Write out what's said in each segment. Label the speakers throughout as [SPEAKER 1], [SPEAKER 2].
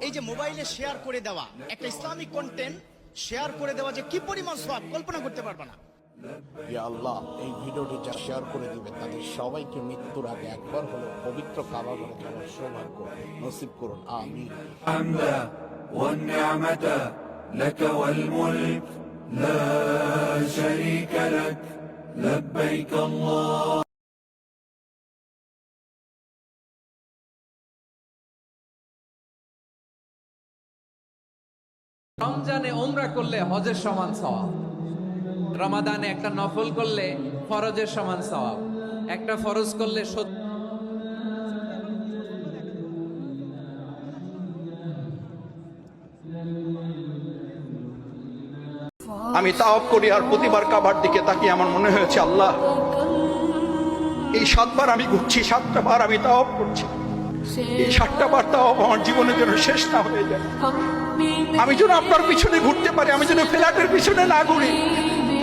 [SPEAKER 1] এই যে মোবাইলে শেয়ার করে দেওয়া একটা ইসলামিক কন্টেন্ট শেয়ার করে দেওয়া যে কি পরিমাণ সওয়াব কল্পনা করতে পারবে না।
[SPEAKER 2] ইয়া আল্লাহ, এই ভিডিওটি যা শেয়ার করে দিবেন তাদের সবাইকে মৃত্যুর আগে একবার হলেও পবিত্র কাবা ঘরে যাওয়ার সৌভাগ্য নসিব করুন, আমিন।
[SPEAKER 3] হামদা ওয়ান নি'মাতা লাক ওয়াল মুলক লা শারীকা লাক লাব্বাইক আল্লাহ।
[SPEAKER 4] রমজানে উমরা করলে হজের সমান সওয়াব, রমাদানে একটা নফল করলে ফরজের সমান সওয়াব, একটা ফরজ করলে
[SPEAKER 5] আমি তাওয়াব করি আর প্রতিবার কাবার দিকে তাকিয়ে আমার মনে হয়েছে আল্লাহ এই 7 বার আমি ঘুরছি, 7টা বার আমি তাওয়াব করছি, এই 7টা বার তাওয়াব আমার জীবনের জন্য শেষ না হয়ে যায়। আমি যেন আপনার পিছনে ঘুরতে পারি, আমি যেন ফ্ল্যাটের পিছনে না ঘুরি,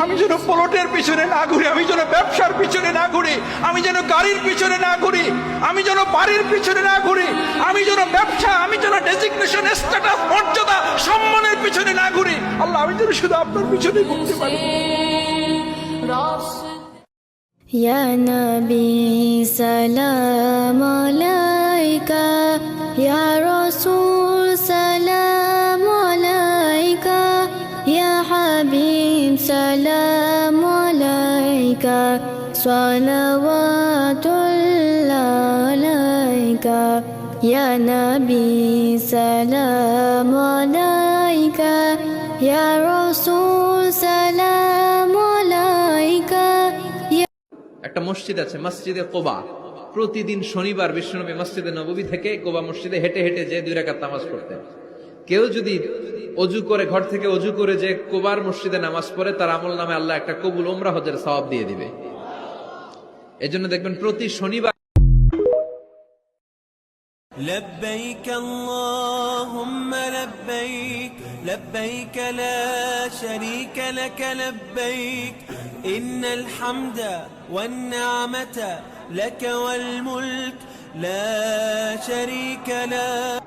[SPEAKER 5] আমি যেন প্লটের পিছনে না ঘুরি, আমি যেন ব্যবসার পিছনে না ঘুরি, আমি যেন গাড়ির পিছনে না ঘুরি, আমি যেন বাড়ির পিছনে না ঘুরি, আমি যেন ব্যবসা, আমি যেন ডেজিগনেশন, স্ট্যাটাস, মর্যাদা, সম্মানের পিছনে না ঘুরি। আল্লাহ, আমি যেন শুধু আপনার পিছনে ঘুরতে পারি।
[SPEAKER 6] ইয়া নবী সালাম আলাইকা, ইয়া রাসূল সালাম আলাইকা, ইয়া হাবিব সালাম আলাইকা, সালাওয়াতুল্লাহ আলাইকা, ইয়া নবী সালাম আলাইকা, ইয়া রাসূল সালাম আলাইকা।
[SPEAKER 4] একটা মসজিদ আছে, মসজিদে কোবা। প্রতিদিন শনিবার বিশ্বনবী মসজিদে নববী থেকে কোবা মসজিদে হেঁটে হেঁটে যে 2 রাকাত নামাজ পড়তেন। কেউ যদি অজু করে, ঘর থেকে অজু করে যে কোবার মসজিদে নামাজ পড়ে, তার আমল নামে আল্লাহ একটা কবুল উমরা হজের সওয়াব দিয়ে দিবে। এজন্য দেখবেন প্রতি শনিবার
[SPEAKER 3] لبيك اللهم لبيك لبيك لا شريك لك لبيك إن الحمد والنعمة لك والملك لا شريك لك.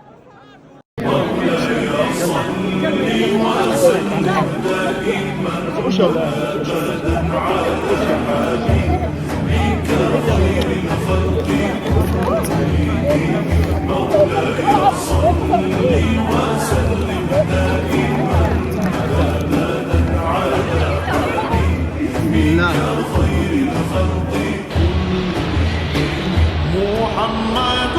[SPEAKER 3] مولاي صل وسلم دائما أبدا على حبيبك خير الخلق مولاي صل وسلم دائما أبدا على حبيبك خير الخلق. محمد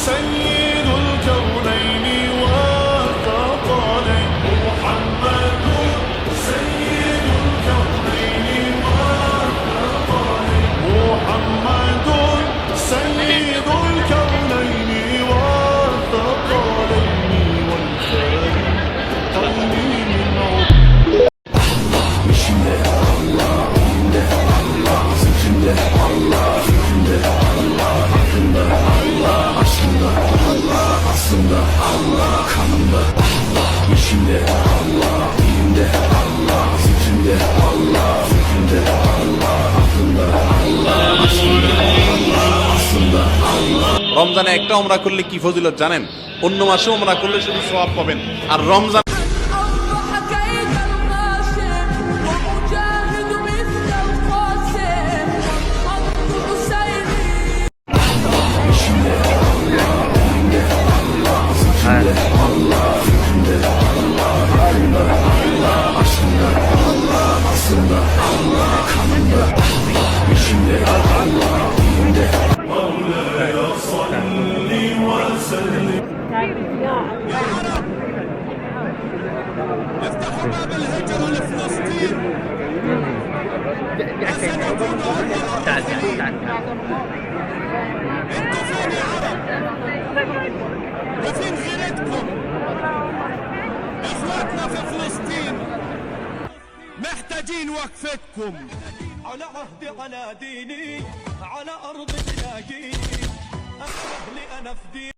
[SPEAKER 3] سيد الكونين والثقلين، محمد سيد الكونين والثقلين، محمد سيد الكونين والثقلين والخيرين من عبد.
[SPEAKER 7] রমজানে একটা উমরা করলে কি ফজিলত জানেন? অন্য মাসে উমরা করলে শুধু সওয়াব পাবেন, আর রমজান
[SPEAKER 8] يفتحوا باب الهجرة لفلسطين. انتوا فين يا عرب؟ وفين غيرتكم؟ اخواتنا في فلسطين محتاجين وقفتكم. على عهدي على ديني على ارض تلاقيني اهلي انا في ديني.